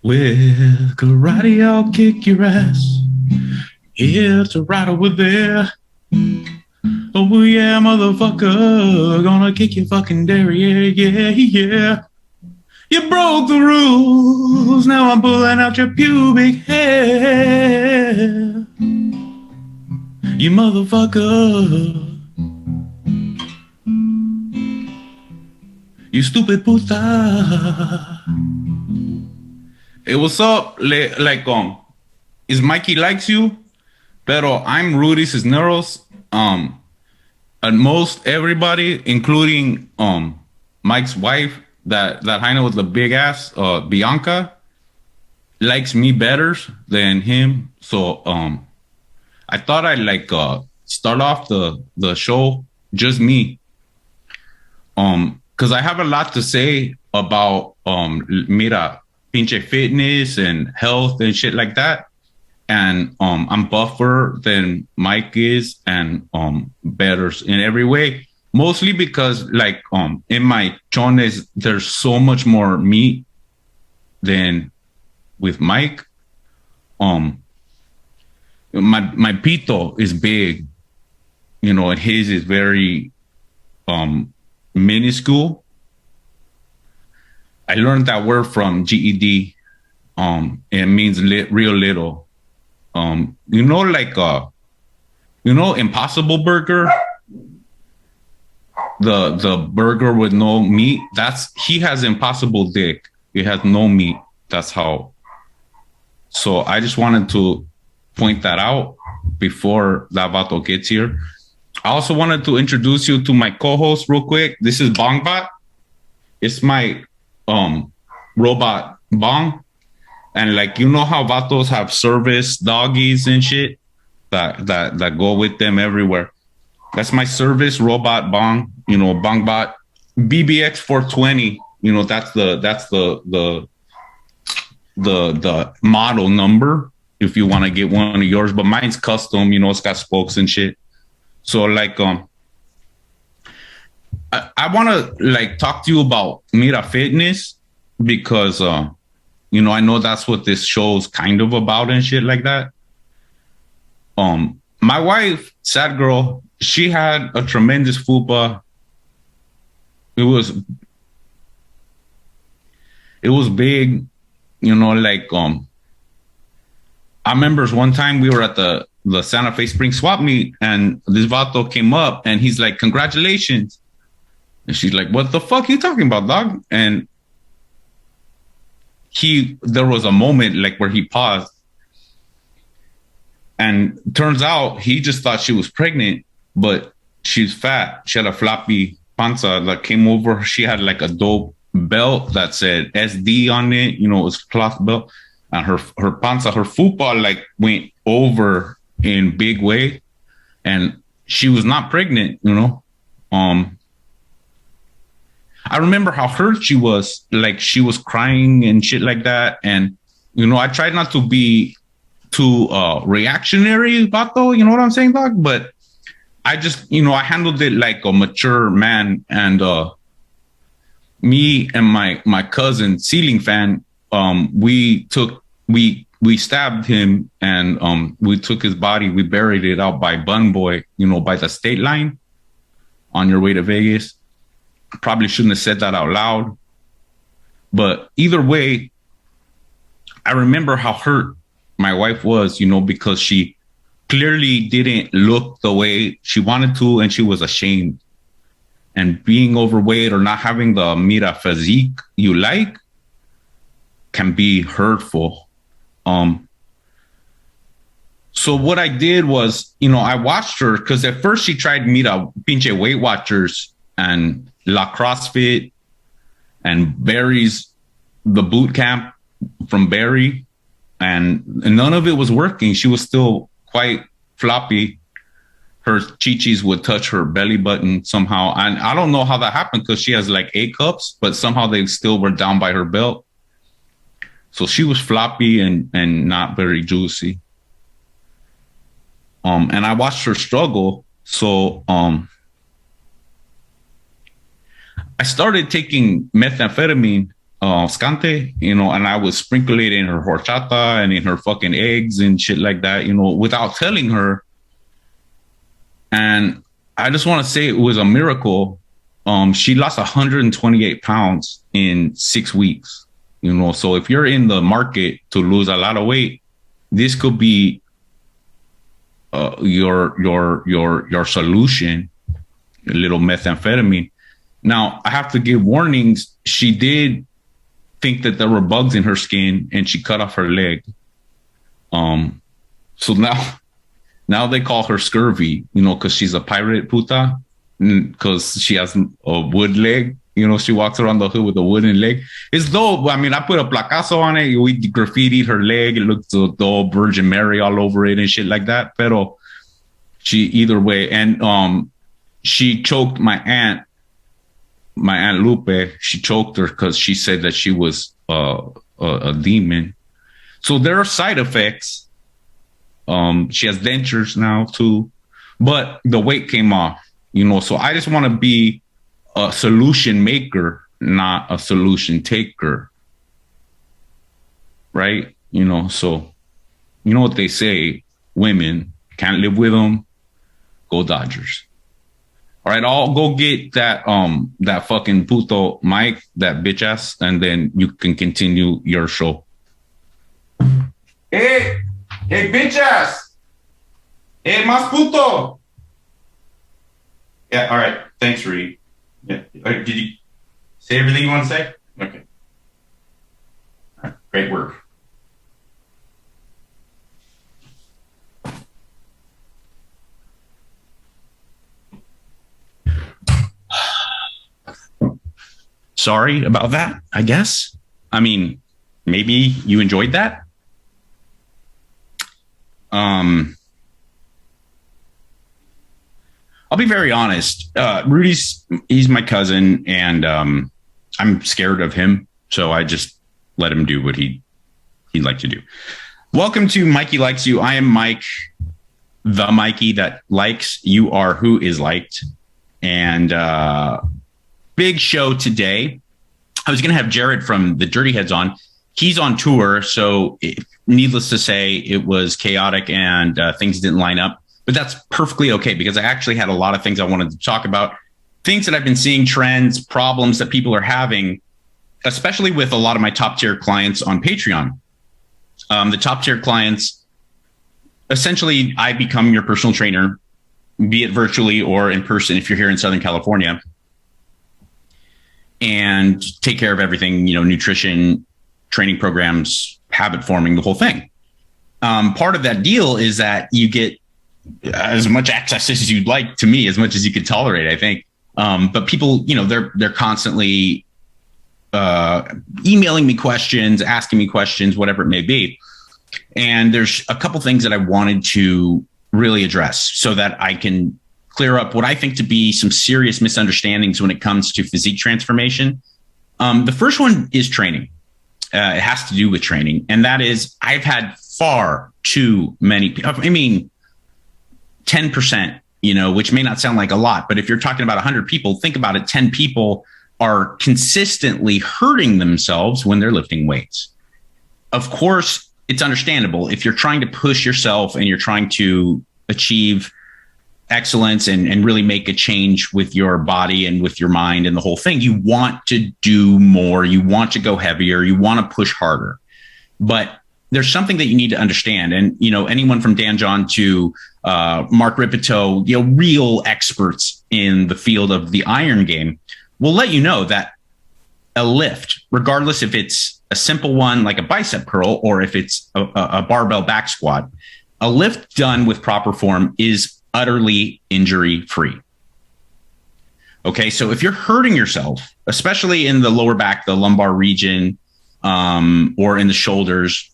With karate, I'll kick your ass. Here to right over there. Oh yeah, motherfucker, gonna kick your fucking dairy, yeah, yeah. You broke the rules, now I'm pulling out your pubic hair. You motherfucker. You stupid puta. Hey, what's up? Is Mikey Likes You? Pero I'm Rudy Cisneros. And most everybody, including Mike's wife, that Heina with the big ass, Bianca, likes me better than him. So I thought I'd start off the show just me. Because I have a lot to say about mira pinche fitness and health and shit like that. And I'm buffer than Mike is and better in every way. Mostly because in my chones there's so much more meat than with Mike. My pito is big, and his is very minuscule. I learned that word from GED. It means real little. Impossible Burger, the burger with no meat. He has impossible dick. It has no meat. That's how. So I just wanted to point that out before that vato gets here. I also wanted to introduce you to my co-host real quick. This is Bongbot. It's my robot Bong. And how vatos have service doggies and shit that go with them everywhere. That's my service robot Bong, Bongbot BBX 420. That's the model number if you want to get one of yours, but mine's custom, it's got spokes and shit. So I want to talk to you about Mira Fitness because I know that's what this show's kind of about and shit like that. My wife, sad girl, she had a tremendous fupa. It was big, I remember one time we were at the Santa Fe Spring Swap Meet and this vato came up and he's like, congratulations. And she's like, what the fuck are you talking about, dog? And there was a moment where he paused and turns out he just thought she was pregnant, but she's fat. She had a floppy panza that came over. She had a dope belt that said SD on it, it was cloth belt, and her panza, her fupa went over in big way, and she was not pregnant, I remember how hurt she was, she was crying and shit like that. And, I tried not to be too reactionary, vato, you know what I'm saying, dog? But I just, I handled it like a mature man. And me and my cousin, ceiling fan, we stabbed him and we took his body, we buried it out by Bun Boy, by the state line on your way to Vegas. Probably shouldn't have said that out loud. But either way, I remember how hurt my wife was, because she clearly didn't look the way she wanted to and she was ashamed. And being overweight or not having the mira physique you like can be hurtful. So what I did was, I watched her because at first she tried mira pinche Weight Watchers and La CrossFit and Barry's, the boot camp from Barry, and none of it was working. She was still quite floppy. Her chichis would touch her belly button somehow. And I don't know how that happened because she has A cups, but somehow they still were down by her belt. So she was floppy and not very juicy. And I watched her struggle. So I started taking methamphetamine scante, and I would sprinkle it in her horchata and in her fucking eggs and shit like that, without telling her. And I just want to say it was a miracle. She lost 128 pounds in 6 weeks, so if you're in the market to lose a lot of weight, this could be your solution, a little methamphetamine. Now, I have to give warnings. She did think that there were bugs in her skin, and she cut off her leg. So now they call her scurvy, because she's a pirate puta, because she has a wood leg. She walks around the hood with a wooden leg. It's dope. I mean, I put a placazo on it. We graffitied her leg. It looks the Virgin Mary all over it and shit like that. Pero either way. And she choked my aunt Lupe. She choked her because she said that she was a demon. So there are side effects. She has dentures now too, but the weight came off, so I just want to be a solution maker, not a solution taker. Right. So you know what they say, women can't live with them. Go Dodgers. All right. I'll go get that fucking puto Mike, that bitch ass, and then you can continue your show. Hey, bitch ass. Hey, más puto. Yeah, all right. Thanks, Reed. Yeah. Did you say everything you want to say? Okay. All right. Great work. Sorry about that, I guess. I mean, maybe you enjoyed that. I'll be very honest. He's my cousin, and I'm scared of him, so I just let him do what he'd like to do. Welcome to Mikey Likes You. I am Mike, the Mikey that likes. You are who is liked. And big show today. I was going to have Jared from the Dirty Heads on. He's on tour, so needless to say, it was chaotic and things didn't line up. But that's perfectly okay, because I actually had a lot of things I wanted to talk about, things that I've been seeing, trends, problems that people are having, especially with a lot of my top tier clients on Patreon. The top tier clients, essentially, I become your personal trainer, be it virtually or in person if you're here in Southern California, and take care of everything, nutrition, training programs, habit forming, the whole thing. Part of that deal is that you get as much access as you'd like to me, as much as you could tolerate, I think. But people, they're constantly emailing me questions, asking me questions, whatever it may be. And there's a couple things that I wanted to really address so that I can clear up what I think to be some serious misunderstandings when it comes to physique transformation. The first one is training. It has to do with training. And that is, I've had far too many, 10%, which may not sound like a lot, but if you're talking about 100 people, think about it. 10 people are consistently hurting themselves when they're lifting weights. Of course, it's understandable. If you're trying to push yourself and you're trying to achieve excellence and really make a change with your body and with your mind and the whole thing, you want to do more, you want to go heavier, you want to push harder. But there's something that you need to understand. And, anyone from Dan John to Mark Ripito, real experts in the field of the iron game will let you know that a lift, regardless if it's a simple one like a bicep curl or if it's a barbell back squat, a lift done with proper form is utterly injury-free. Okay, so if you're hurting yourself, especially in the lower back, the lumbar region, or in the shoulders,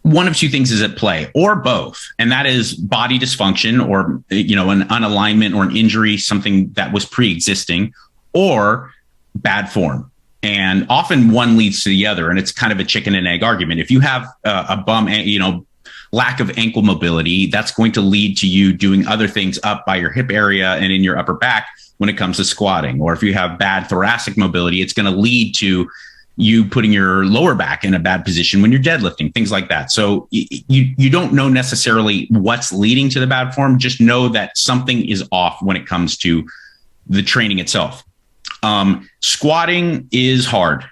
one of two things is at play, or both, and that is body dysfunction, or an unalignment or an injury, something that was pre-existing, or bad form. And often one leads to the other, and it's kind of a chicken and egg argument. If you have a bum, lack of ankle mobility, that's going to lead to you doing other things up by your hip area and in your upper back when it comes to squatting. Or if you have bad thoracic mobility, it's going to lead to you putting your lower back in a bad position when you're deadlifting, things like that. So you don't know necessarily what's leading to the bad form. Just know that something is off when it comes to the training itself. Squatting is hard.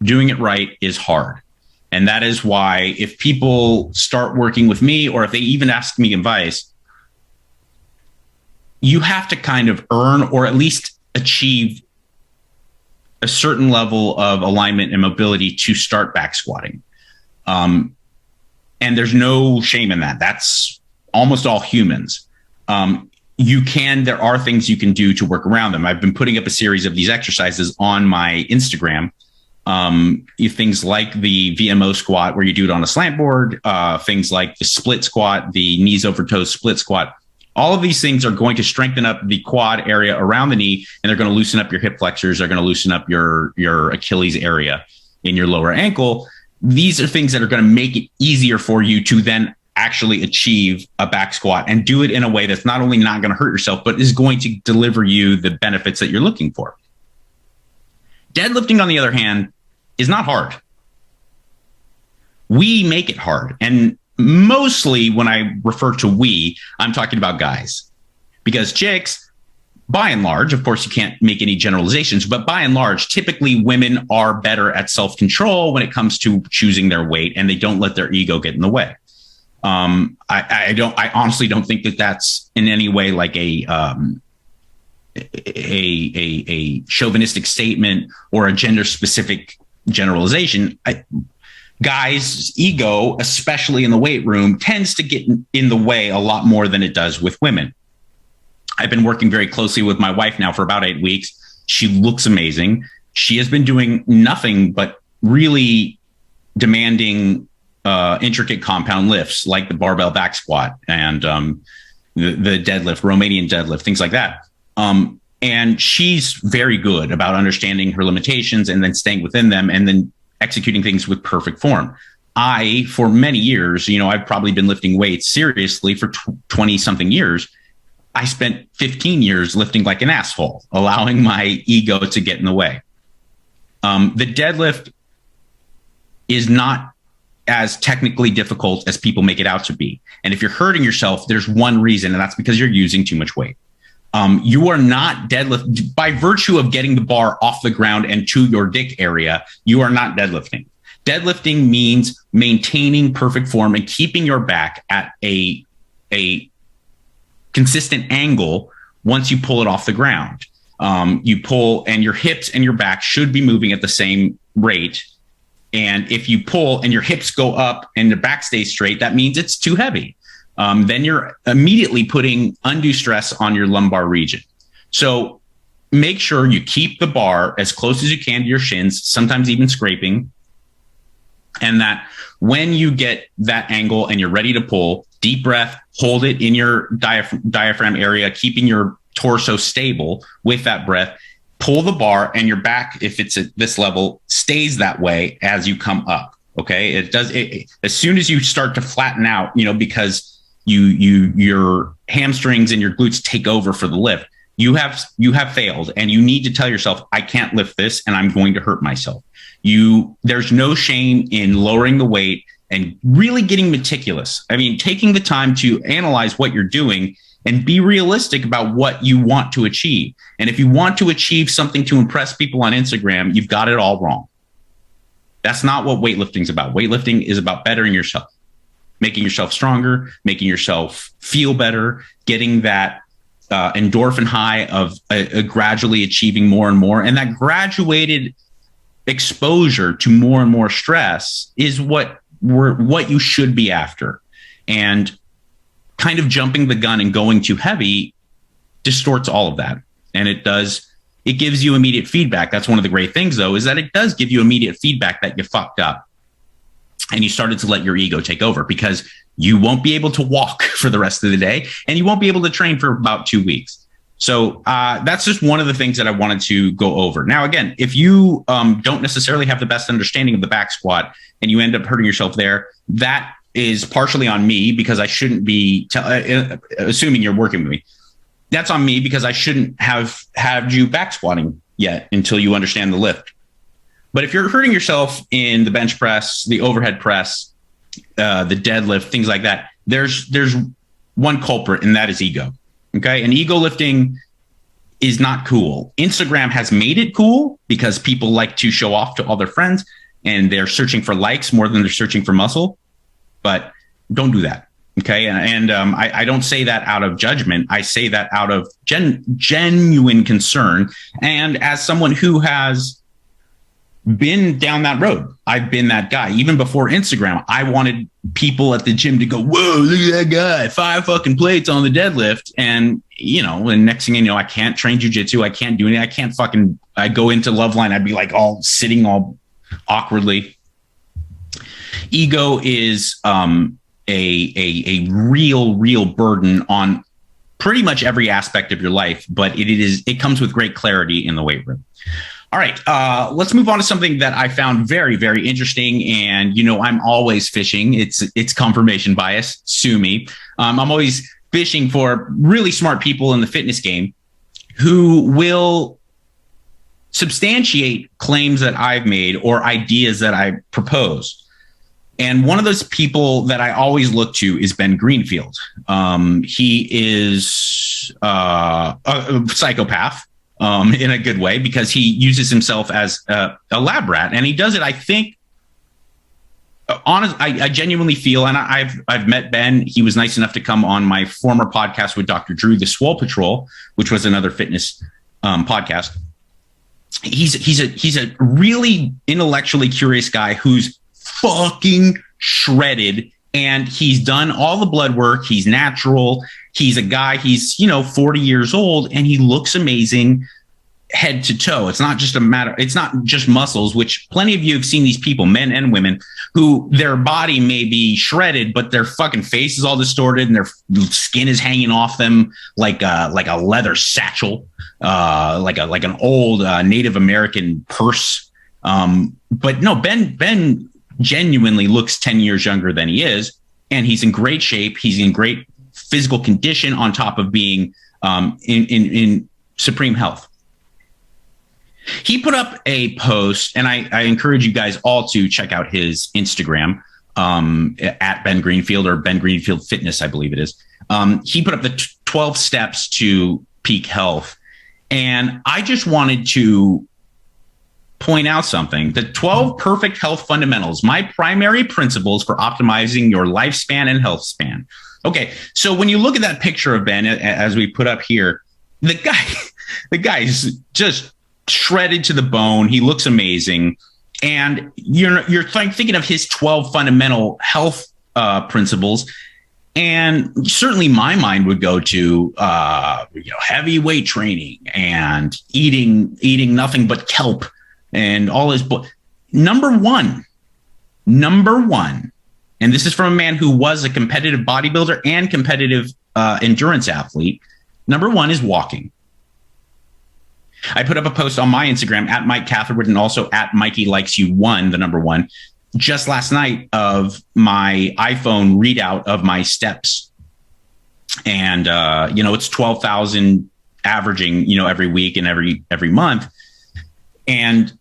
Doing it right is hard. And that is why if people start working with me, or if they even ask me advice, you have to kind of earn or at least achieve a certain level of alignment and mobility to start back squatting. And there's no shame in that. That's almost all humans. There are things you can do to work around them. I've been putting up a series of these exercises on my Instagram. Things like the VMO squat, where you do it on a slant board, things like the split squat, the knees over toes split squat. All of these things are going to strengthen up the quad area around the knee, and they're going to loosen up your hip flexors. They're going to loosen up your Achilles area in your lower ankle. These are things that are going to make it easier for you to then actually achieve a back squat and do it in a way that's not only not going to hurt yourself, but is going to deliver you the benefits that you're looking for. Deadlifting, on the other hand, is not hard. We make it hard. And mostly when I refer to we, I'm talking about guys, because chicks, by and large, of course, you can't make any generalizations, but by and large, typically women are better at self-control when it comes to choosing their weight, and they don't let their ego get in the way. I honestly don't think that that's in any way like a chauvinistic statement or a gender specific generalization. Guys' ego, especially in the weight room, tends to get in the way a lot more than it does with women. I've been working very closely with my wife now for about 8 weeks. She looks amazing. She has been doing nothing but really demanding intricate compound lifts, like the barbell back squat and the deadlift, Romanian deadlift, things like that. And she's very good about understanding her limitations and then staying within them and then executing things with perfect form. For many years, I've probably been lifting weights seriously for 20 something years. I spent 15 years lifting like an asshole, allowing my ego to get in the way. The deadlift is not as technically difficult as people make it out to be. And if you're hurting yourself, there's one reason, and that's because you're using too much weight. You are not deadlift by virtue of getting the bar off the ground and to your dick area. You are not deadlifting. Deadlifting means maintaining perfect form and keeping your back at a consistent angle once you pull it off the ground. You pull, and your hips and your back should be moving at the same rate. And if you pull and your hips go up and the back stays straight, that means it's too heavy. Then you're immediately putting undue stress on your lumbar region. So make sure you keep the bar as close as you can to your shins, sometimes even scraping. And that when you get that angle and you're ready to pull, deep breath, hold it in your diaphragm area, keeping your torso stable with that breath. Pull the bar, and your back, if it's at this level, stays that way as you come up. Okay. It does. As soon as you start to flatten out, because your hamstrings and your glutes take over for the lift, you have failed, and you need to tell yourself, I can't lift this and I'm going to hurt myself. There's no shame in lowering the weight and really getting meticulous. I mean, taking the time to analyze what you're doing and be realistic about what you want to achieve. And if you want to achieve something to impress people on Instagram, you've got it all wrong. That's not what weightlifting is about. Weightlifting is about bettering yourself, making yourself stronger, making yourself feel better, getting that endorphin high of gradually achieving more and more. And that graduated exposure to more and more stress is what you should be after. And kind of jumping the gun and going too heavy distorts all of that. And it gives you immediate feedback. That's one of the great things, though, is that it does give you immediate feedback that you fucked up and you started to let your ego take over, because you won't be able to walk for the rest of the day and you won't be able to train for about 2 weeks. So that's just one of the things that I wanted to go over. Now, again, if you don't necessarily have the best understanding of the back squat and you end up hurting yourself there, that is partially on me because I shouldn't be assuming you're working with me. That's on me because I shouldn't have had you back squatting yet until you understand the lift. But if you're hurting yourself in the bench press, the overhead press, the deadlift, things like that, there's one culprit, and that is ego. Okay. And ego lifting is not cool. Instagram has made it cool because people like to show off to all their friends and they're searching for likes more than they're searching for muscle. But don't do that. Okay. And I don't say that out of judgment. I say that out of genuine concern. And as someone who has been down that road, I've been that guy. Even before Instagram, I wanted people at the gym to go, whoa, look at that guy, 5 fucking plates on the deadlift. And, and next thing you know, I can't train jujitsu. I can't do anything. I go into Loveline. I'd be like all sitting all awkwardly. Ego is a real burden on pretty much every aspect of your life, but it comes with great clarity in the weight room. All right, let's move on to something that I found very, very interesting. And, I'm always fishing. It's confirmation bias. Sue me. I'm always fishing for really smart people in the fitness game who will substantiate claims that I've made or ideas that I propose. And one of those people that I always look to is Ben Greenfield. He is a psychopath. In a good way, because he uses himself as a lab rat, and he does it. I think, I genuinely feel, and I've met Ben. He was nice enough to come on my former podcast with Dr. Drew, the Swole Patrol, which was another fitness podcast. He's a really intellectually curious guy who's fucking shredded, and he's done all the blood work. He's natural. He's a guy, he's, 40 years old, and he looks amazing head to toe. It's not just muscles, which plenty of you have seen these people, men and women, who their body may be shredded, but their fucking face is all distorted and their skin is hanging off them like a leather satchel, like an old Native American purse. But no, Ben genuinely looks 10 years younger than he is, and he's in great shape. He's in great physical condition on top of being in supreme health. He put up a post, and I encourage you guys all to check out his Instagram at Ben Greenfield, or Ben Greenfield Fitness, I believe it is. He put up the 12 steps to peak health. And I just wanted to point out something. The 12 perfect health fundamentals, my primary principles for optimizing your lifespan and health span. Okay, so when you look at that picture of Ben, as we put up here, the guy's just shredded to the bone. He looks amazing, and you're thinking of his 12 fundamental health principles, and certainly my mind would go to heavy weight training and eating nothing but kelp and all his. Number one. And this is from a man who was a competitive bodybuilder and competitive endurance athlete. Number one is walking. I put up a post on my Instagram at Mike Catherwood and also at Mikey Likes You 1, the number one, just last night of my iPhone readout of my steps. And, it's 12,000 averaging, every week and every month. And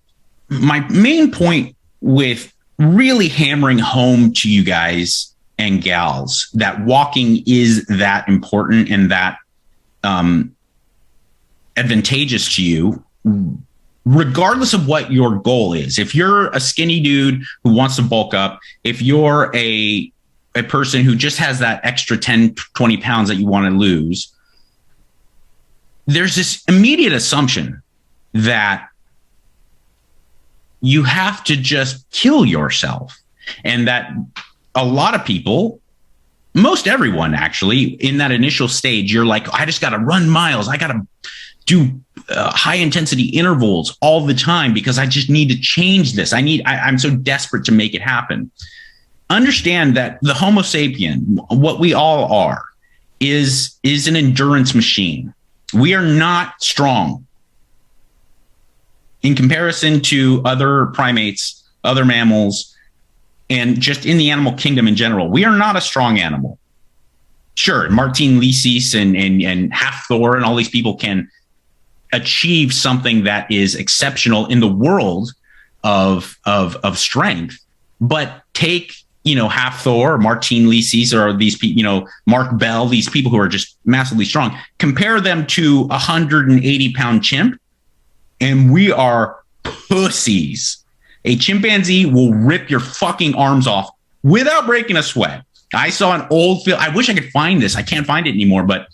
my main point with really hammering home to you guys and gals that walking is that important and that advantageous to you, regardless of what your goal is. If you're a skinny dude who wants to bulk up, if you're a person who just has that extra 10, 20 pounds that you want to lose, there's this immediate assumption that you have to just kill yourself. And that a lot of people, most everyone actually, in that initial stage, you're like, I just got to run miles. I got to do high intensity intervals all the time because I just need to change this. I'm so desperate to make it happen. Understand that the Homo sapien, what we all are, is an endurance machine. We are not strong. In comparison to other primates, other mammals, and just in the animal kingdom in general, we are not a strong animal. Sure, Martin Licis and Half-Thor and all these people can achieve something that is exceptional in the world of strength, but take, Half-Thor or Martin Licis or these people, Mark Bell, these people who are just massively strong, compare them to a 180-pound chimp, and we are pussies. A chimpanzee will rip your fucking arms off without breaking a sweat. I saw an old film. I wish I could find this. I can't find it anymore, but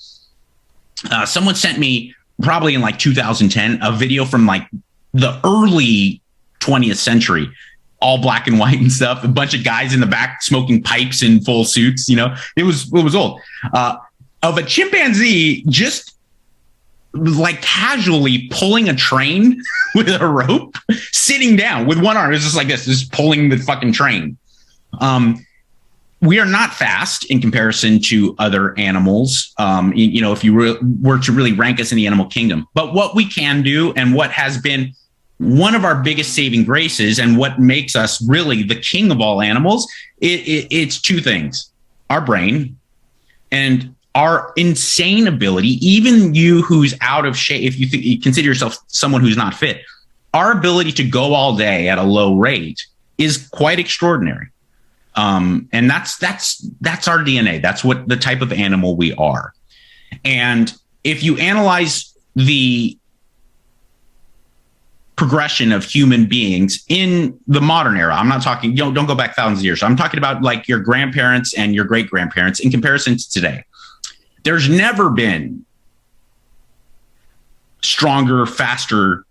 someone sent me probably in like 2010 a video from like the early 20th century, all black and white and stuff. A bunch of guys in the back smoking pipes in full suits. It was old, of a chimpanzee just like casually pulling a train with a rope, sitting down with one arm. It's just like this, just pulling the fucking train. We are not fast in comparison to other animals, if you were to really rank us in the animal kingdom. But what we can do, and what has been one of our biggest saving graces, and what makes us really the king of all animals, it's two things: our brain and our insane ability. Even you who's out of shape, if you consider yourself someone who's not fit, our ability to go all day at a low rate is quite extraordinary. And that's our DNA. That's what the type of animal we are. And if you analyze the progression of human beings in the modern era, I'm not talking, don't go back thousands of years. I'm talking about like your grandparents and your great grandparents in comparison to today. There's never been stronger, faster,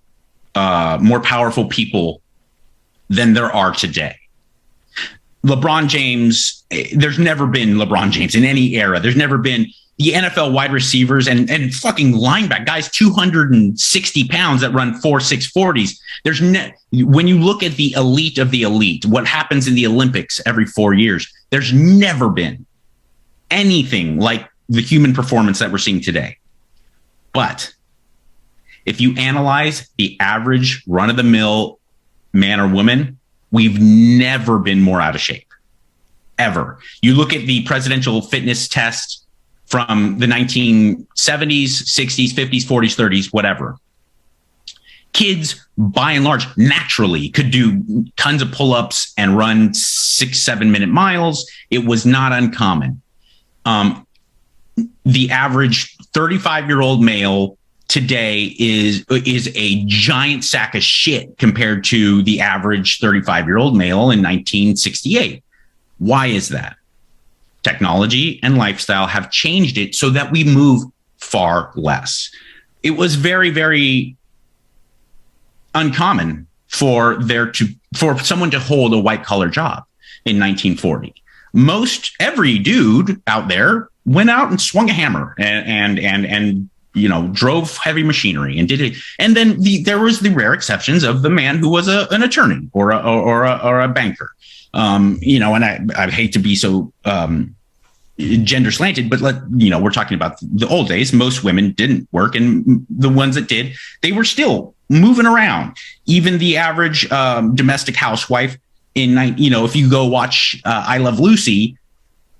more powerful people than there are today. LeBron James, there's never been LeBron James in any era. There's never been the NFL wide receivers and fucking linebacker guys, 260 pounds that run 4.6 40s. When you look at the elite of the elite, what happens in the Olympics every 4 years, there's never been anything like the human performance that we're seeing today. But if you analyze the average run-of-the-mill man or woman, we've never been more out of shape, ever. You look at the presidential fitness test from the 1970s, 60s, 50s, 40s, 30s, whatever. Kids, by and large, naturally could do tons of pull-ups and run 6-7 minute miles. It was not uncommon. The average 35-year-old male today is a giant sack of shit compared to the average 35-year-old male in 1968. Why is that? Technology and lifestyle have changed it so that we move far less. It was very, very uncommon for someone to hold a white-collar job in 1940. Every dude out there went out and swung a hammer and drove heavy machinery and did it. And then there was the rare exceptions of the man who was an attorney or a banker. And I hate to be so gender slanted, but we're talking about the old days. Most women didn't work, and the ones that did, they were still moving around. Even the average domestic housewife if you go watch I Love Lucy,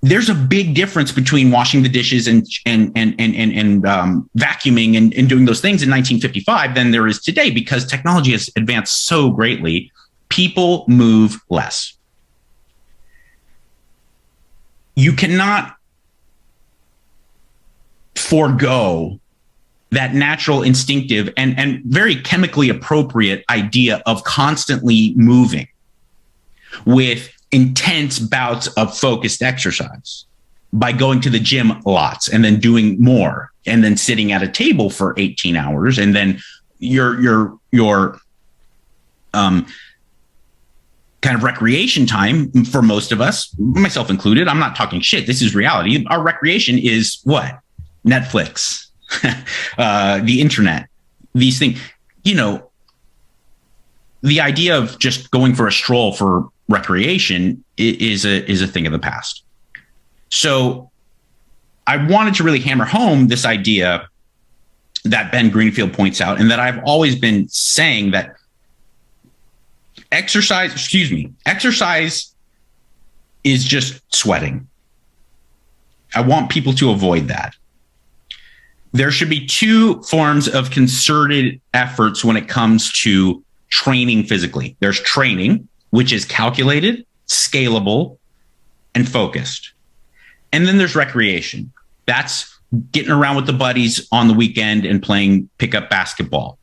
there's a big difference between washing the dishes and vacuuming and doing those things in 1955 than there is today, because technology has advanced so greatly. People move less. You cannot forego that natural, instinctive, and very chemically appropriate idea of constantly moving with intense bouts of focused exercise by going to the gym lots and then doing more and then sitting at a table for 18 hours. And then your kind of recreation time for most of us, myself included, I'm not talking shit. This is reality. Our recreation is what? Netflix, the internet, these things, the idea of just going for a stroll for recreation is a thing of the past. So I wanted to really hammer home this idea that Ben Greenfield points out, and that I've always been saying, that exercise is just sweating. I want people to avoid that. There should be two forms of concerted efforts when it comes to training physically. There's training, which is calculated, scalable, and focused. And then there's recreation. That's getting around with the buddies on the weekend and playing pickup basketball.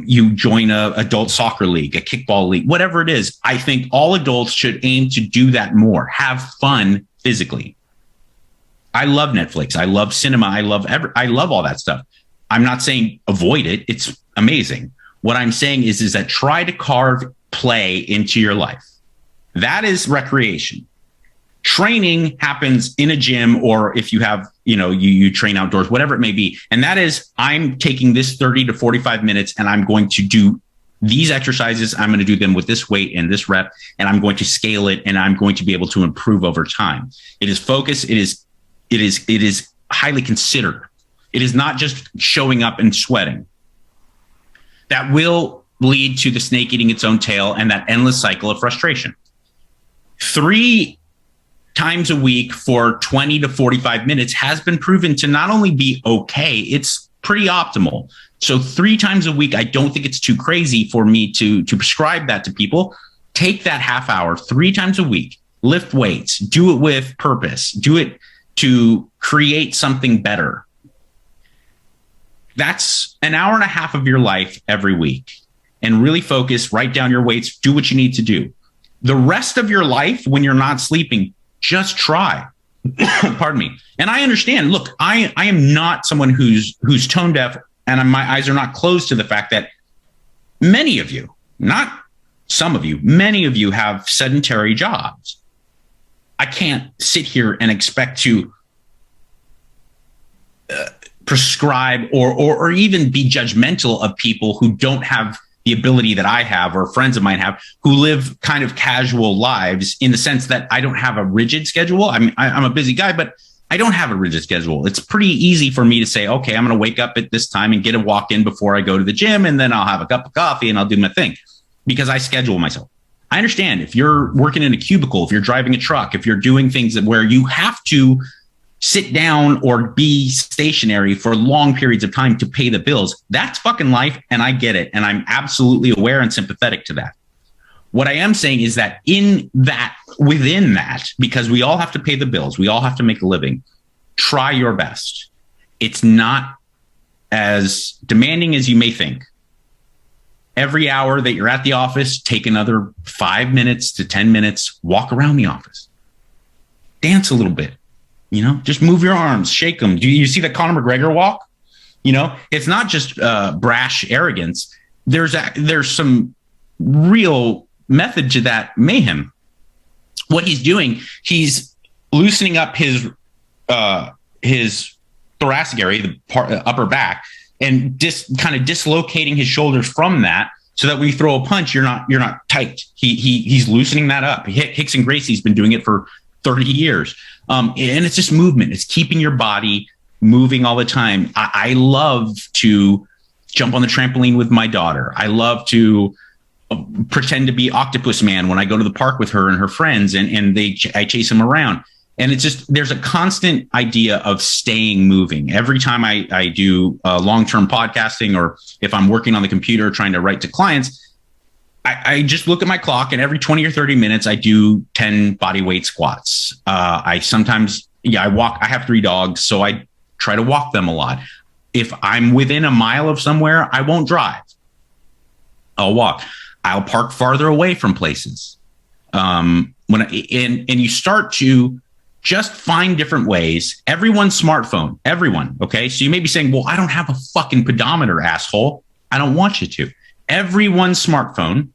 You join a adult soccer league, a kickball league, whatever it is. I think all adults should aim to do that more. Have fun physically. I love Netflix. I love cinema. I love all that stuff. I'm not saying avoid it. It's amazing. What I'm saying is that try to carve play into your life. That is recreation. Training happens in a gym, or if you have, you train outdoors, whatever it may be. And that is, I'm taking this 30 to 45 minutes and I'm going to do these exercises. I'm going to do them with this weight and this rep, and I'm going to scale it, and I'm going to be able to improve over time. It is focus. It is highly considered. It is not just showing up and sweating. That will lead to the snake eating its own tail and that endless cycle of frustration. 3 times a week for 20 to 45 minutes has been proven to not only be okay, it's pretty optimal. So 3 times a week, I don't think it's too crazy for me to prescribe that to people. Take that half hour 3 times a week, lift weights, do it with purpose, do it to create something better. That's an hour and a half of your life every week. And really focus, write down your weights, do what you need to do. The rest of your life, when you're not sleeping, just try. Pardon me. And I understand, look, I am not someone who's tone deaf, and my eyes are not closed to the fact that many of you, not some of you, many of you have sedentary jobs. I can't sit here and expect to prescribe or even be judgmental of people who don't have the ability that I have, or friends of mine have, who live kind of casual lives, in the sense that I don't have a rigid schedule. I mean, I'm a busy guy, but I don't have a rigid schedule. It's pretty easy for me to say, okay, I'm going to wake up at this time and get a walk in before I go to the gym, and then I'll have a cup of coffee and I'll do my thing, because I schedule myself. I understand if you're working in a cubicle, if you're driving a truck, if you're doing things where you have to sit down or be stationary for long periods of time to pay the bills, that's fucking life. And I get it. And I'm absolutely aware and sympathetic to that. What I am saying is that within that, because we all have to pay the bills, we all have to make a living, try your best. It's not as demanding as you may think. Every hour that you're at the office, take another 5 minutes to 10 minutes, walk around the office, dance a little bit. Just move your arms, shake them. Do you see the Conor McGregor walk? It's not just brash arrogance. There's some real method to that mayhem. What he's doing, he's loosening up his thoracic area, the upper back, and kind of dislocating his shoulders from that, so that when you throw a punch, you're not tight. He's loosening that up. Hickson Gracie's been doing it for 30 years. And it's just movement. It's keeping your body moving all the time. I love to jump on the trampoline with my daughter. I love to pretend to be Octopus Man when I go to the park with her and her friends, and I chase them around. And it's just, there's a constant idea of staying moving. Every time I do long-term podcasting, or if I'm working on the computer trying to write to clients, I just look at my clock, and every 20 or 30 minutes, I do 10 body weight squats. I walk. I have 3 dogs, so I try to walk them a lot. If I'm within a mile of somewhere, I won't drive. I'll walk. I'll park farther away from places. And you start to just find different ways. Everyone's smartphone, everyone. Okay. So you may be saying, well, I don't have a fucking pedometer, asshole. I don't want you to. Everyone's smartphone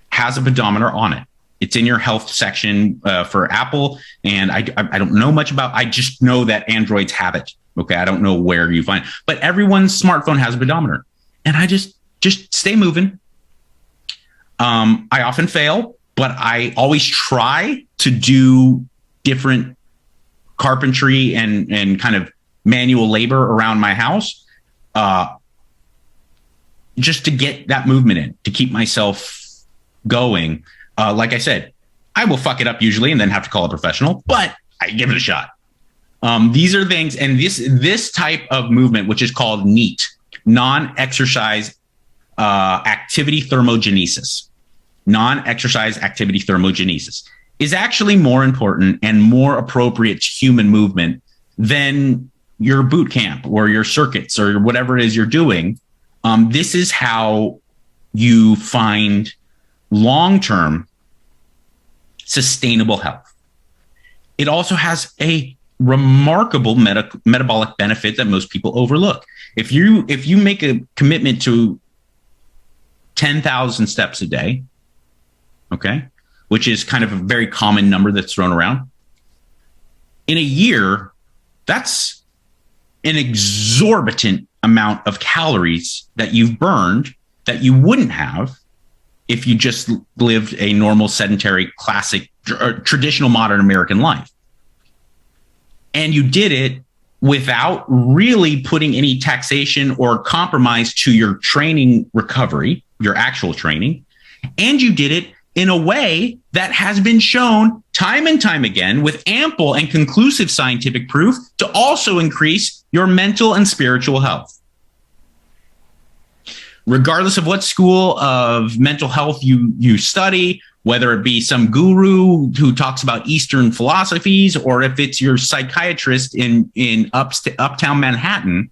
has a pedometer on it. It's in your health section for Apple. And I don't know much about, I just know that Androids have it. Okay. I don't know where you find it, but everyone's smartphone has a pedometer, and I just stay moving. I often fail, but I always try to do different carpentry and kind of manual labor around my house, just to get that movement in, to keep myself going. Like I said, I will fuck it up usually and then have to call a professional, but I give it a shot. These are things, and this type of movement, which is called NEAT, non-exercise activity thermogenesis, non-exercise activity thermogenesis, is actually more important and more appropriate to human movement than your boot camp or your circuits or whatever it is you're doing. This is how you find long-term sustainable health. It also has a remarkable metabolic benefit that most people overlook. If you make a commitment to 10,000 steps a day, okay, which is kind of a very common number that's thrown around, in a year, that's an exorbitant amount of calories that you've burned that you wouldn't have if you just lived a normal, sedentary, classic, traditional modern American life. And you did it without really putting any taxation or compromise to your training recovery, your actual training. And you did it in a way that has been shown time and time again with ample and conclusive scientific proof to also increase your mental and spiritual health. Regardless of what school of mental health you study, whether it be some guru who talks about Eastern philosophies, or if it's your psychiatrist in uptown Manhattan,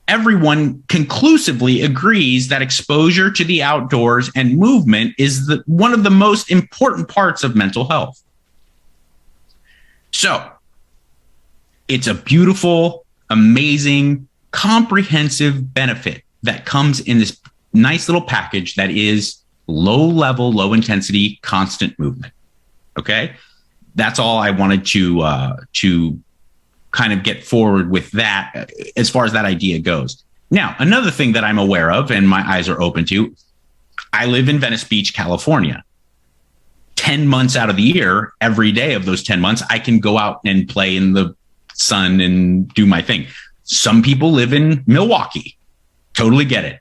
everyone conclusively agrees that exposure to the outdoors and movement is one of the most important parts of mental health. So it's a beautiful, amazing, comprehensive benefit that comes in this nice little package that is low level, low intensity, constant movement. Okay. That's all I wanted to kind of get forward with that as far as that idea goes. Now, another thing that I'm aware of and my eyes are open to, I live in Venice Beach, California. 10 months out of the year, every day of those 10 months, I can go out and play in the sun and do my thing. Some people live in Milwaukee. Totally get it.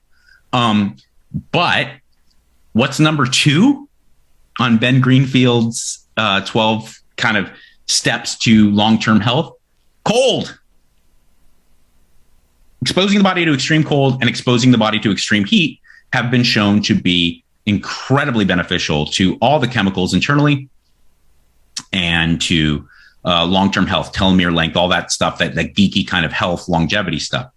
But what's number 2 on Ben Greenfield's 12 kind of steps to long-term health? Cold. Exposing the body to extreme cold and exposing the body to extreme heat have been shown to be incredibly beneficial to all the chemicals internally and to long-term health, telomere length, all that stuff, that geeky kind of health, longevity stuff.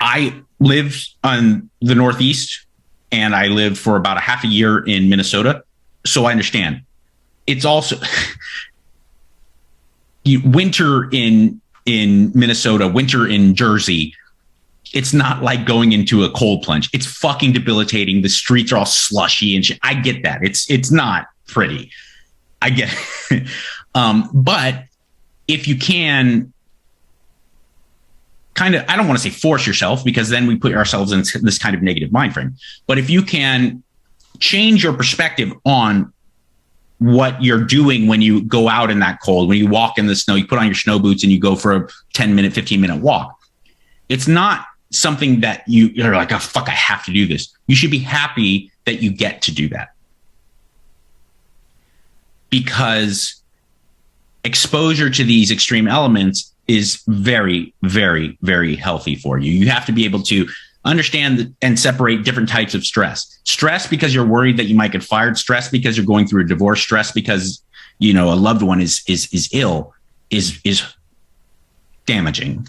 I live on the Northeast, and I lived for about a half a year in Minnesota, so I understand. It's also winter in Minnesota, winter in Jersey. It's not like going into a cold plunge. It's fucking debilitating. The streets are all slushy and shit. I get that. It's not pretty. I get it. But if you can kind of, I don't want to say force yourself, because then we put ourselves in this kind of negative mind frame. But if you can change your perspective on what you're doing when you go out in that cold, when you walk in the snow, you put on your snow boots and you go for a 10-minute, 15-minute walk. It's not something that you're like, oh, fuck, I have to do this. You should be happy that you get to do that. Because exposure to these extreme elements is very, very, very healthy for you. You have to be able to understand and separate different types of stress. Stress because you're worried that you might get fired. Stress because you're going through a divorce. Stress because, a loved one is ill, is damaging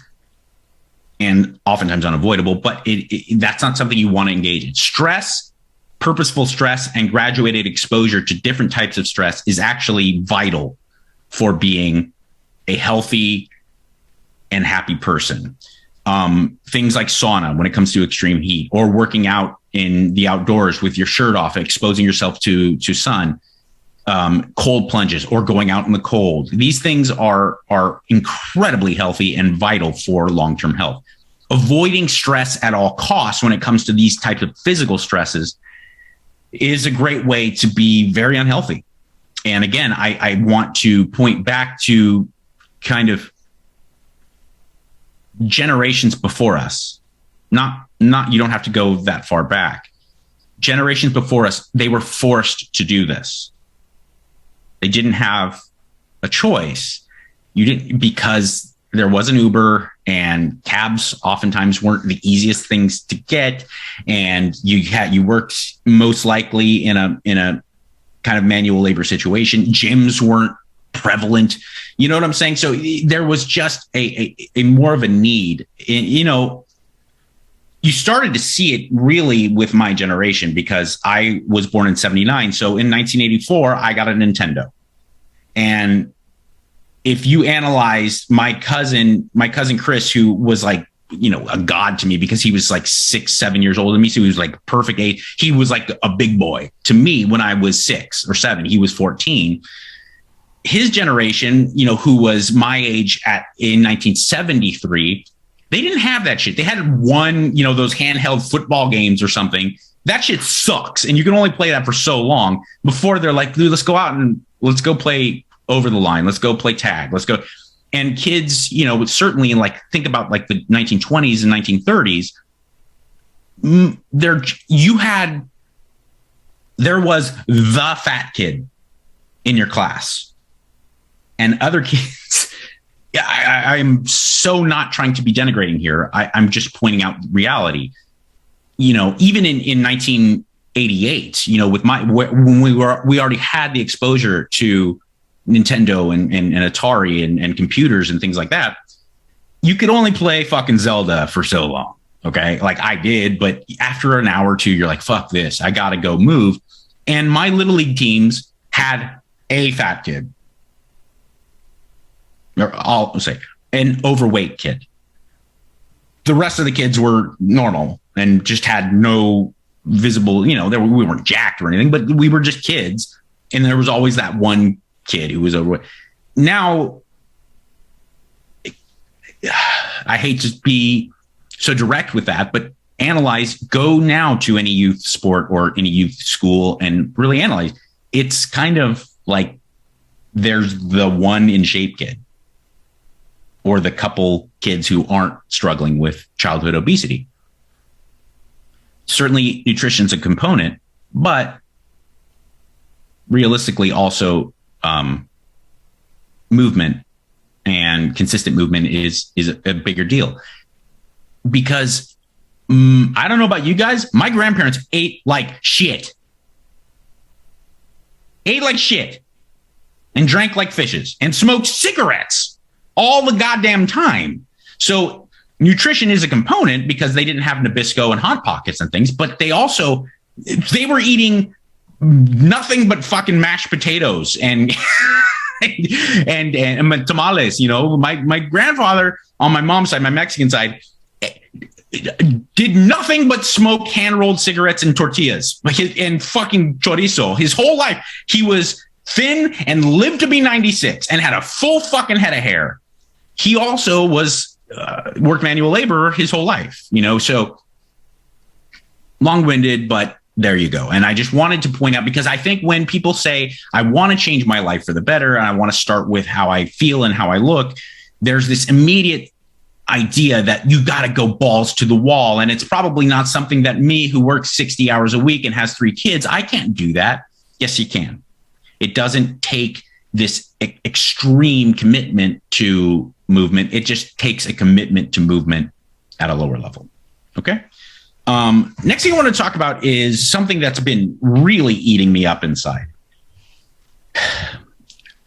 and oftentimes unavoidable. But that's not something you want to engage in. Stress, purposeful stress, and graduated exposure to different types of stress is actually vital for being a healthy and happy person. Things like sauna when it comes to extreme heat, or working out in the outdoors with your shirt off, exposing yourself to sun, cold plunges, or going out in the cold. These things are incredibly healthy and vital for long-term health. Avoiding stress at all costs when it comes to these types of physical stresses is a great way to be very unhealthy. And again, I want to point back to kind of generations before us. Not you don't have to go that far back, generations before us, they were forced to do this. They didn't have a choice. You didn't, because there was an Uber, and cabs oftentimes weren't the easiest things to get. And you worked most likely in a kind of manual labor situation. Gyms weren't prevalent. You know what I'm saying? So there was just a more of a need. You know, you started to see it really with my generation, because I was born in 79. So in 1984, I got a Nintendo. And if you analyze my cousin Chris, who was like, you know, a god to me, because he was like 6-7 years older than me. So he was like perfect age. He was like a big boy to me when I was 6 or 7. He was 14. His generation, you know, who was my age in 1973, they didn't have that shit. They had one, you know, those handheld football games or something. That shit sucks. And you can only play that for so long before they're like, dude, let's go out and let's go play over the line. Let's go play tag. Let's go. And kids, you know, certainly in like, think about like the 1920s and 1930s, there was the fat kid in your class, and other kids. Yeah, I'm so not trying to be denigrating here. I'm just pointing out reality. You know, even in 1988, you know, when we already had the exposure to Nintendo and Atari and computers and things like that, you could only play fucking Zelda for so long. Okay. Like I did, but after an hour or two, you're like, fuck this. I got to go move. And my Little League teams had a fat kid, or I'll say an overweight kid. The rest of the kids were normal and just had no visible, you know, we weren't jacked or anything, but we were just kids. And there was always that one kid who was overweight. Now, I hate to be so direct with that, but go now to any youth sport or any youth school and really analyze. It's kind of like there's the one in shape kid, or the couple kids who aren't struggling with childhood obesity. Certainly nutrition's a component, but realistically also movement and consistent movement is a bigger deal. Because I don't know about you guys, my grandparents ate like shit. Ate like shit and drank like fishes and smoked cigarettes all the goddamn time. So nutrition is a component, because they didn't have Nabisco and Hot Pockets and things, but they were eating nothing but fucking mashed potatoes and and tamales. You know, my grandfather on my mom's side, my Mexican side, did nothing but smoke hand-rolled cigarettes and tortillas, and fucking chorizo his whole life. He was thin and lived to be 96 and had a full fucking head of hair. He also was worked manual labor his whole life, you know, so long-winded, but there you go. And I just wanted to point out, because I think when people say, I want to change my life for the better, and I want to start with how I feel and how I look, there's this immediate idea that you got to go balls to the wall. And it's probably not something that me, who works 60 hours a week and has 3 kids, I can't do that. Yes, you can. It doesn't take this extreme commitment to movement. It just takes a commitment to movement at a lower level. Okay. Next thing I want to talk about is something that's been really eating me up inside.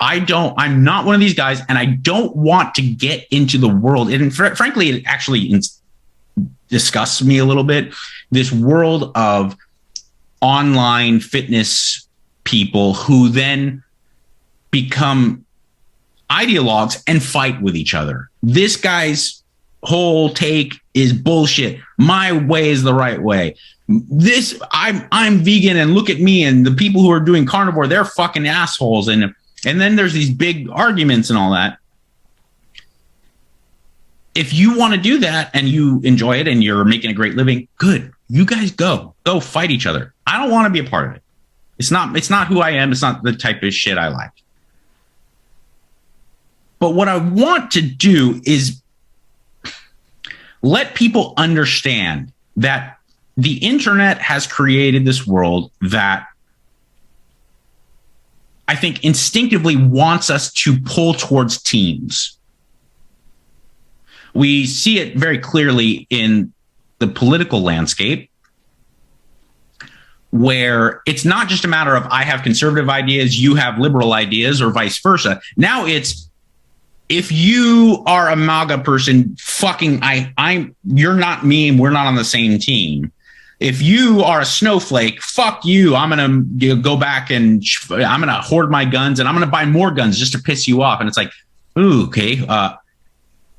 I'm not one of these guys, and I don't want to get into the world. And frankly, it actually disgusts me a little bit. This world of online fitness people who then become ideologues and fight with each other. This guy's whole take is bullshit. My way is the right way. I'm vegan, and look at me, and the people who are doing carnivore, they're fucking assholes. And then there's these big arguments and all that. If you want to do that and you enjoy it and you're making a great living, good. You guys go fight each other. I don't want to be a part of it. It's not who I am. It's not the type of shit I like. But what I want to do is let people understand that the internet has created this world that I think instinctively wants us to pull towards teams. We see it very clearly in the political landscape, where it's not just a matter of I have conservative ideas, you have liberal ideas, or vice versa. Now it's, if you are a MAGA person, you're not me and we're not on the same team. If you are a snowflake, fuck you. I'm going to go back and I'm going to hoard my guns and I'm going to buy more guns just to piss you off. And it's like, ooh, okay.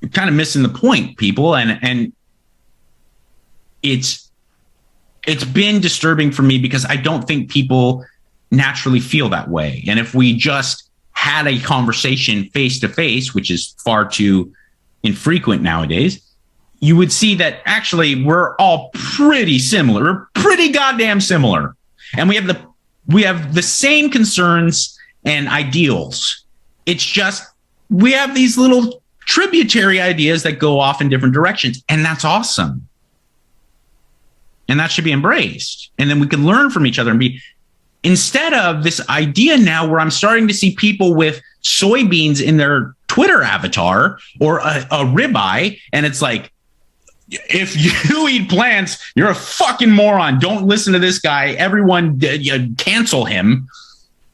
You're kind of missing the point, people. And it's been disturbing for me because I don't think people naturally feel that way. And if we just had a conversation face to face, which is far too infrequent nowadays, you would see that actually we're all pretty similar. We're pretty goddamn similar. And we have the same concerns and ideals. It's just we have these little tributary ideas that go off in different directions. And that's awesome. And that should be embraced. And then we can learn from each other and be, instead of this idea now where I'm starting to see people with soybeans in their Twitter avatar or a ribeye. And it's like, if you eat plants, you're a fucking moron. Don't listen to this guy. Everyone cancel him.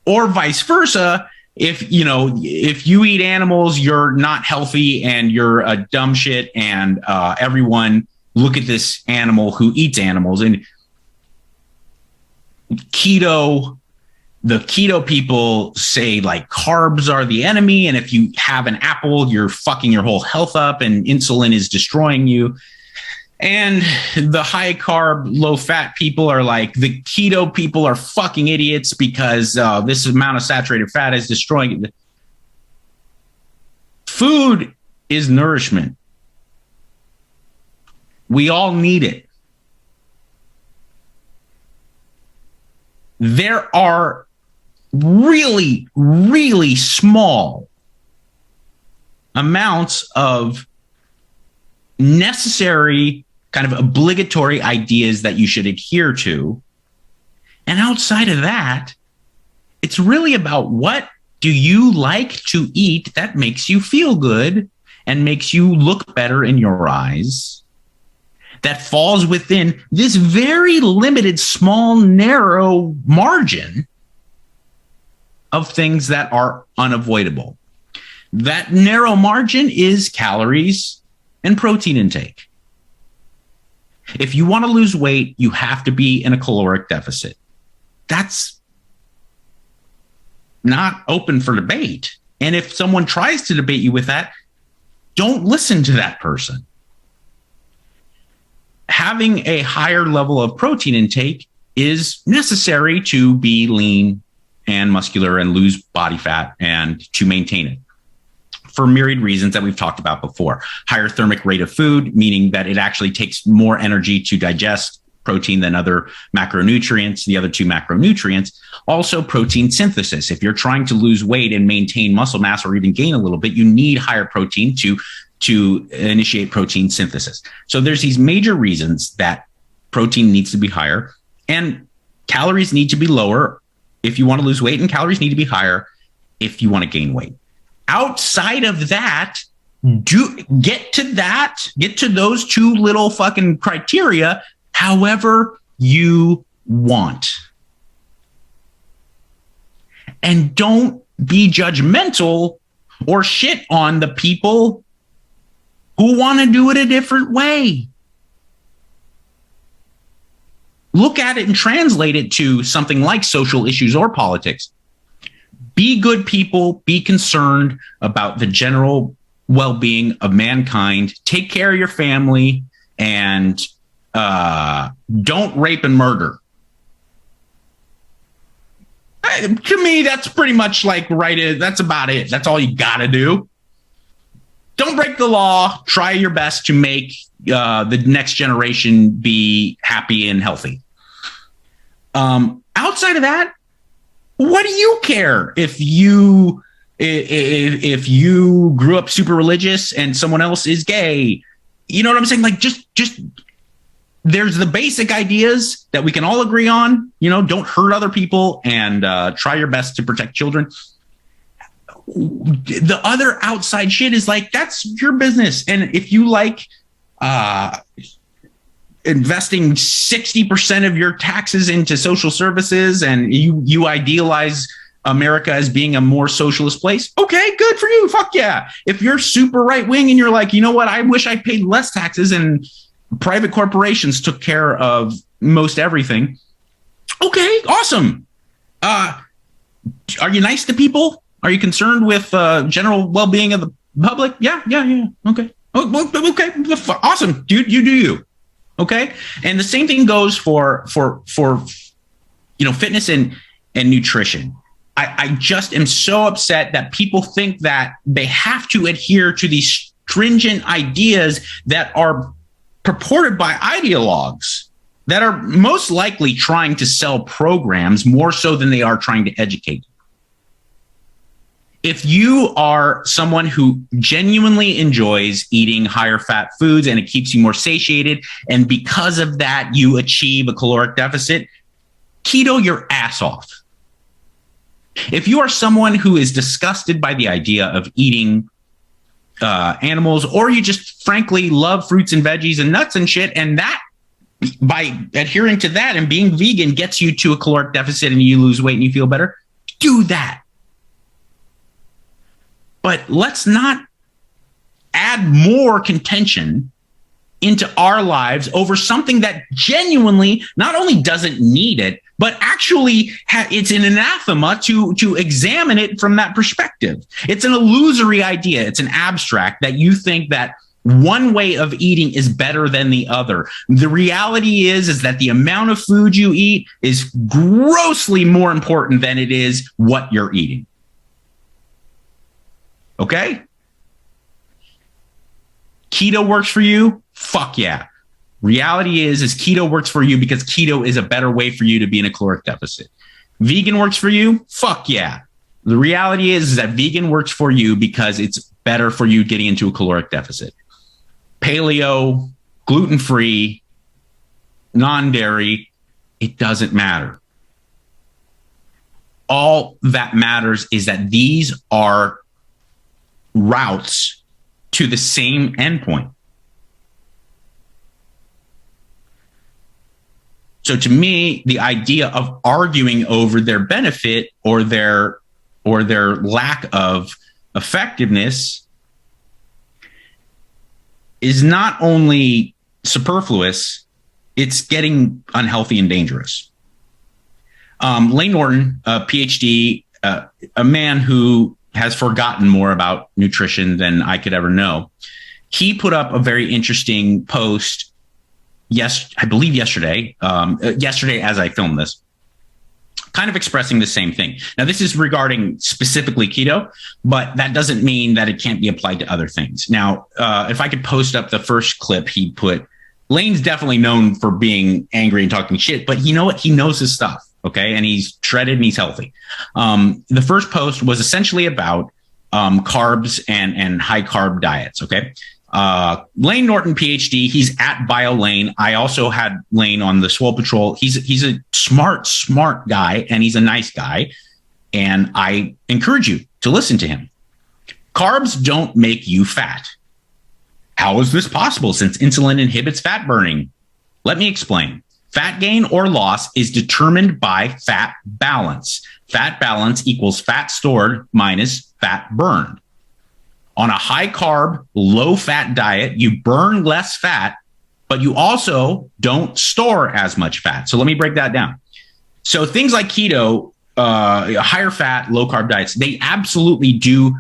Or vice versa. If you eat animals, you're not healthy and you're a dumb shit. And everyone look at this animal who eats animals. And the keto people say like carbs are the enemy. And if you have an apple, you're fucking your whole health up and insulin is destroying you. And the high carb, low fat people are like, the keto people are fucking idiots because this amount of saturated fat is destroying it. Food is nourishment. We all need it. There are really, really small amounts of necessary, kind of obligatory ideas that you should adhere to. And outside of that, it's really about what do you like to eat that makes you feel good and makes you look better in your eyes, that falls within this very limited, small, narrow margin of things that are unavoidable. That narrow margin is calories and protein intake. If you want to lose weight, you have to be in a caloric deficit. That's not open for debate. And if someone tries to debate you with that, don't listen to that person. Having a higher level of protein intake is necessary to be lean and muscular and lose body fat and to maintain it, for myriad reasons that we've talked about before. Higher thermic rate of food, meaning that it actually takes more energy to digest protein than other macronutrients, the other two macronutrients. Also, protein synthesis. If you're trying to lose weight and maintain muscle mass or even gain a little bit, you need higher protein to initiate protein synthesis. So there's these major reasons that protein needs to be higher and calories need to be lower if you want to lose weight, and calories need to be higher if you want to gain weight. Outside of that, get to those two little fucking criteria however you want. And don't be judgmental or shit on the people who want to do it a different way. Look at it and translate it to something like social issues or politics. Be good people, be concerned about the general well-being of mankind, take care of your family, and don't rape and murder. To me, that's pretty much like that's about it. That's all you got to do. Don't break the law. Try your best to make the next generation be happy and healthy. Outside of that, what do you care if you grew up super religious and someone else is gay? You know what I'm saying? Like just there's the basic ideas that we can all agree on. Don't hurt other people and try your best to protect children. The other outside shit is like, that's your business. And if you like investing 60% of your taxes into social services and you idealize America as being a more socialist place, okay, good for you. Fuck yeah. If you're super right wing and you're like, you know what, I wish I paid less taxes and private corporations took care of most everything, okay, awesome. Are you nice to people? Are you concerned with general well-being of the public? Yeah. Okay. Okay. Awesome, dude. You do you. Okay. And the same thing goes for fitness and nutrition. I just am so upset that people think that they have to adhere to these stringent ideas that are purported by ideologues that are most likely trying to sell programs more so than they are trying to educate. If you are someone who genuinely enjoys eating higher fat foods and it keeps you more satiated, and because of that, you achieve a caloric deficit, keto your ass off. If you are someone who is disgusted by the idea of eating animals, or you just frankly love fruits and veggies and nuts and shit, and that by adhering to that and being vegan gets you to a caloric deficit and you lose weight and you feel better, do that. But let's not add more contention into our lives over something that genuinely not only doesn't need it, but actually it's an anathema to examine it from that perspective. It's an illusory idea. It's an abstract that you think that one way of eating is better than the other. The reality is that the amount of food you eat is grossly more important than it is what you're eating. Okay? Keto works for you? Fuck yeah. Reality is keto works for you because keto is a better way for you to be in a caloric deficit. Vegan works for you? Fuck yeah. The reality is that vegan works for you because it's better for you getting into a caloric deficit. Paleo, gluten-free, non-dairy, it doesn't matter. All that matters is that these are routes to the same endpoint. So to me, the idea of arguing over their benefit or their lack of effectiveness is not only superfluous, it's getting unhealthy and dangerous. Lane Norton, a PhD, a man who has forgotten more about nutrition than I could ever know, he put up a very interesting post I believe yesterday as I filmed this, kind of expressing the same thing. Now, this is regarding specifically keto, but that doesn't mean that it can't be applied to other things. Now, if I could post up the first clip he put, Lane's definitely known for being angry and talking shit, but you know what? He knows his stuff, okay? And he's shredded and he's healthy. The first post was essentially about carbs and high carb diets, okay? Lane Norton, PhD, he's at BioLane. I also had Lane on the Swole Patrol. He's a smart guy, and he's a nice guy. And I encourage you to listen to him. Carbs don't make you fat. How is this possible since insulin inhibits fat burning? Let me explain. Fat gain or loss is determined by fat balance. Fat balance equals fat stored minus fat burned. On a high carb, low fat diet, you burn less fat, but you also don't store as much fat. So let me break that down. So things like keto, higher fat, low carb diets, they absolutely do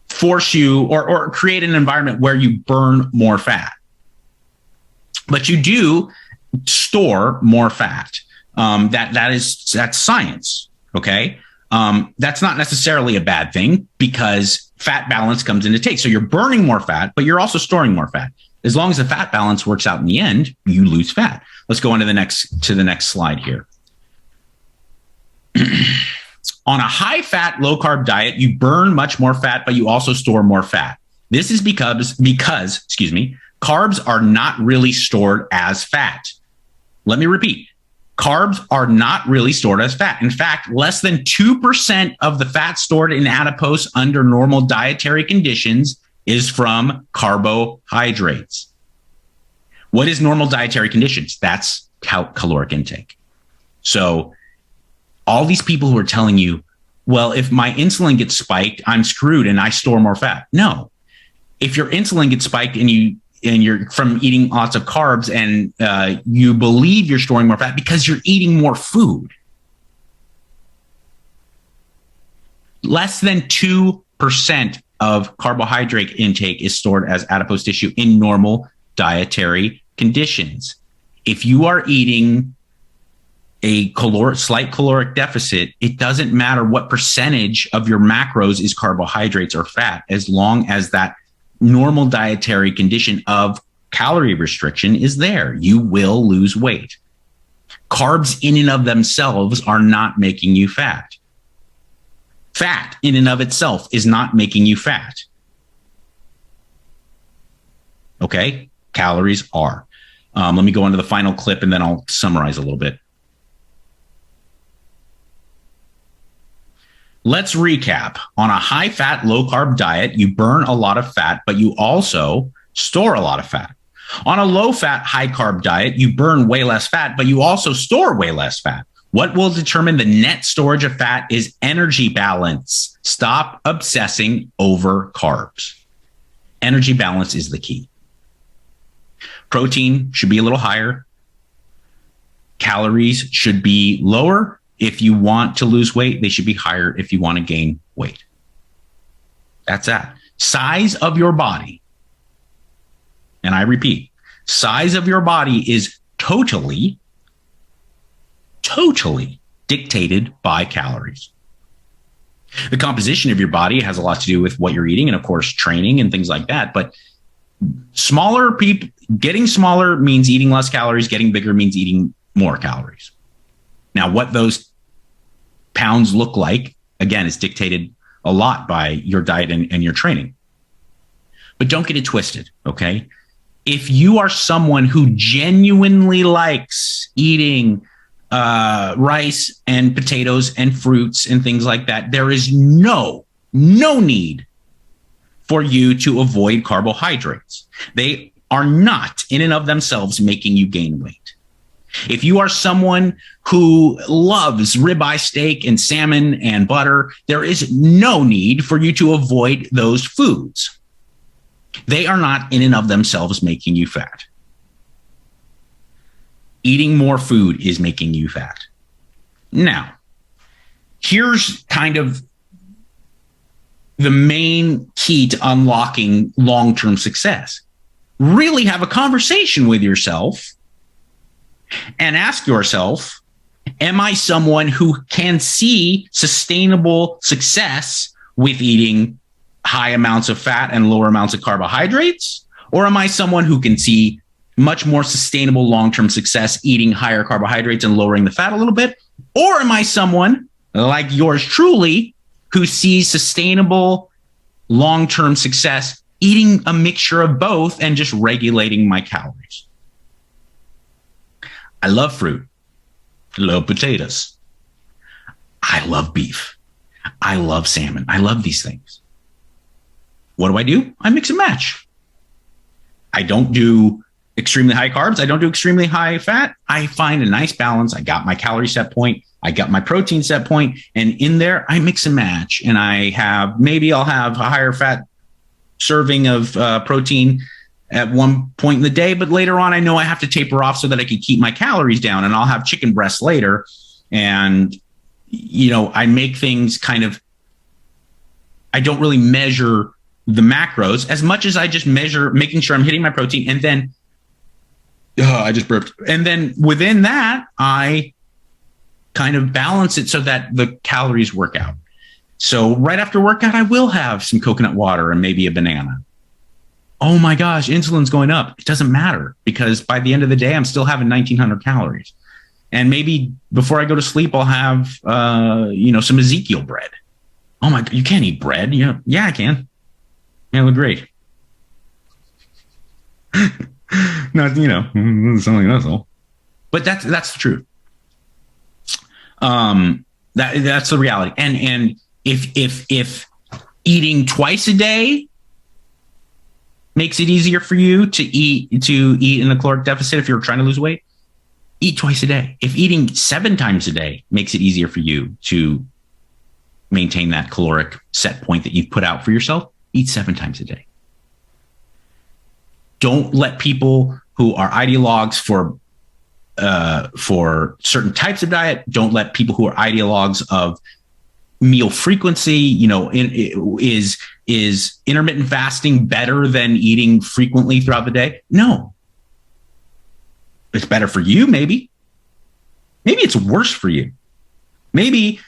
force you or create an environment where you burn more fat. But you do store more fat. That's science. Okay. That's not necessarily a bad thing because fat balance comes into take. So you're burning more fat, but you're also storing more fat. As long as the fat balance works out in the end, you lose fat. Let's go on to the next slide here. On a high fat, low carb diet, you burn much more fat, but you also store more fat. This is because carbs are not really stored as fat. Let me repeat. Carbs are not really stored as fat. In fact, less than 2% of the fat stored in adipose under normal dietary conditions is from carbohydrates. What is normal dietary conditions? That's caloric intake. So all these people who are telling you, well, if my insulin gets spiked, I'm screwed and I store more fat. No. If your insulin gets spiked and you're from eating lots of carbs and you believe you're storing more fat because you're eating more food. Less than 2% of carbohydrate intake is stored as adipose tissue in normal dietary conditions. If you are eating a slight caloric deficit, it doesn't matter what percentage of your macros is carbohydrates or fat, as long as that normal dietary condition of calorie restriction is there. You will lose weight. Carbs in and of themselves are not making you fat. Fat in and of itself is not making you fat. Okay? Calories are. Let me go into the final clip and then I'll summarize a little bit. Let's recap. On a high-fat, low-carb diet, you burn a lot of fat, but you also store a lot of fat. On a low-fat, high-carb diet, you burn way less fat, but you also store way less fat. What will determine the net storage of fat is energy balance. Stop obsessing over carbs. Energy balance is the key. Protein should be a little higher. Calories should be lower. If you want to lose weight, they should be higher if you want to gain weight. That's that. Size of your body. And I repeat, size of your body is totally dictated by calories. The composition of your body has a lot to do with what you're eating and, of course, training and things like that. But smaller people, getting smaller means eating less calories. Getting bigger means eating more calories. Now, what those pounds look like, again, is dictated a lot by your diet and your training. But don't get it twisted, okay? If you are someone who genuinely likes eating rice and potatoes and fruits and things like that, there is no need for you to avoid carbohydrates. They are not in and of themselves making you gain weight. If you are someone who loves ribeye steak and salmon and butter, there is no need for you to avoid those foods. They are not in and of themselves making you fat. Eating more food is making you fat. Now, here's kind of the main key to unlocking long-term success. Really have a conversation with yourself and ask yourself, am I someone who can see sustainable success with eating high amounts of fat and lower amounts of carbohydrates? Or am I someone who can see much more sustainable long-term success eating higher carbohydrates and lowering the fat a little bit? Or am I someone like yours truly who sees sustainable long-term success eating a mixture of both and just regulating my calories? I love fruit. I love potatoes. I love beef. I love salmon. I love these things. What do? I mix and match. I don't do extremely high carbs. I don't do extremely high fat. I find a nice balance. I got my calorie set point. I got my protein set point. And in there, I mix and match. And I'll have a higher fat serving of protein at one point in the day, but later on, I know I have to taper off so that I can keep my calories down, and I'll have chicken breasts later. And, I make things I don't really measure the macros as much as I just measure making sure I'm hitting my protein. And then I just burped. And then within that, I kind of balance it so that the calories work out. So right after workout, I will have some coconut water and maybe a banana. Oh my gosh, insulin's going up. It doesn't matter, because by the end of the day, I'm still having 1,900 calories. And maybe before I go to sleep, I'll have, some Ezekiel bread. Oh my God, you can't eat bread. Yeah, I can. Yeah, it look great. Not, something else. But that's the truth. That's the reality. And if eating twice a day makes it easier for you to eat in a caloric deficit, if you're trying to lose weight, eat twice a day. If eating 7 times a day makes it easier for you to maintain that caloric set point that you've put out for yourself, eat 7 times a day. Don't let people who are ideologues for certain types of diet, don't let people who are ideologues of meal frequency, is intermittent fasting better than eating frequently throughout the day? No. It's better for you, maybe. Maybe it's worse for you. Maybe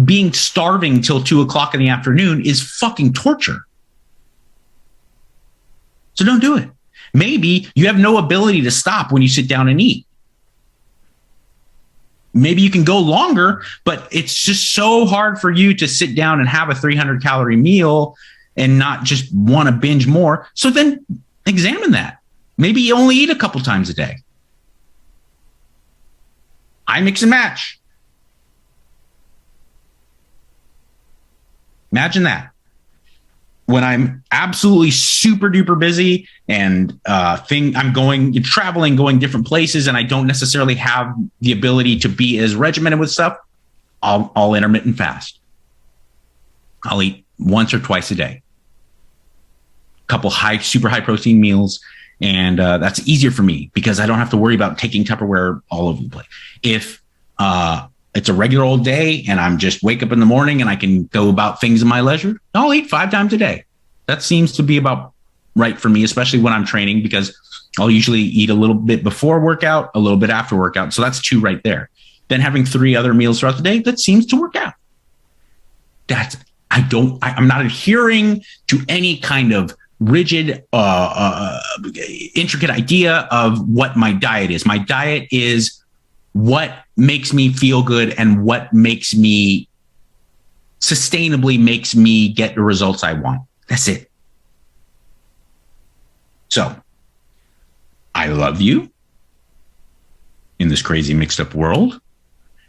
being starving till 2:00 in the afternoon is fucking torture. So don't do it. Maybe you have no ability to stop when you sit down and eat. Maybe you can go longer, but it's just so hard for you to sit down and have a 300-calorie meal and not just want to binge more. So then examine that. Maybe you only eat a couple times a day. I mix and match. Imagine that. When I'm absolutely super duper busy and I'm traveling, going different places, and I don't necessarily have the ability to be as regimented with stuff, I'll intermittent fast. I'll eat once or twice a day. A couple super high protein meals, and that's easier for me because I don't have to worry about taking Tupperware all over the place. If it's a regular old day and I'm just wake up in the morning and I can go about things in my leisure, I'll eat 5 times a day. That seems to be about right for me, especially when I'm training, because I'll usually eat a little bit before workout, a little bit after workout. So that's 2 right there. Then having 3 other meals throughout the day, that seems to work out. I'm not adhering to any kind of rigid, intricate idea of what my diet is. My diet is what makes me feel good and what sustainably makes me get the results I want. That's it. So I love you in this crazy mixed up world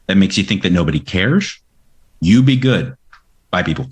that makes you think that nobody cares. You be good. Bye, people.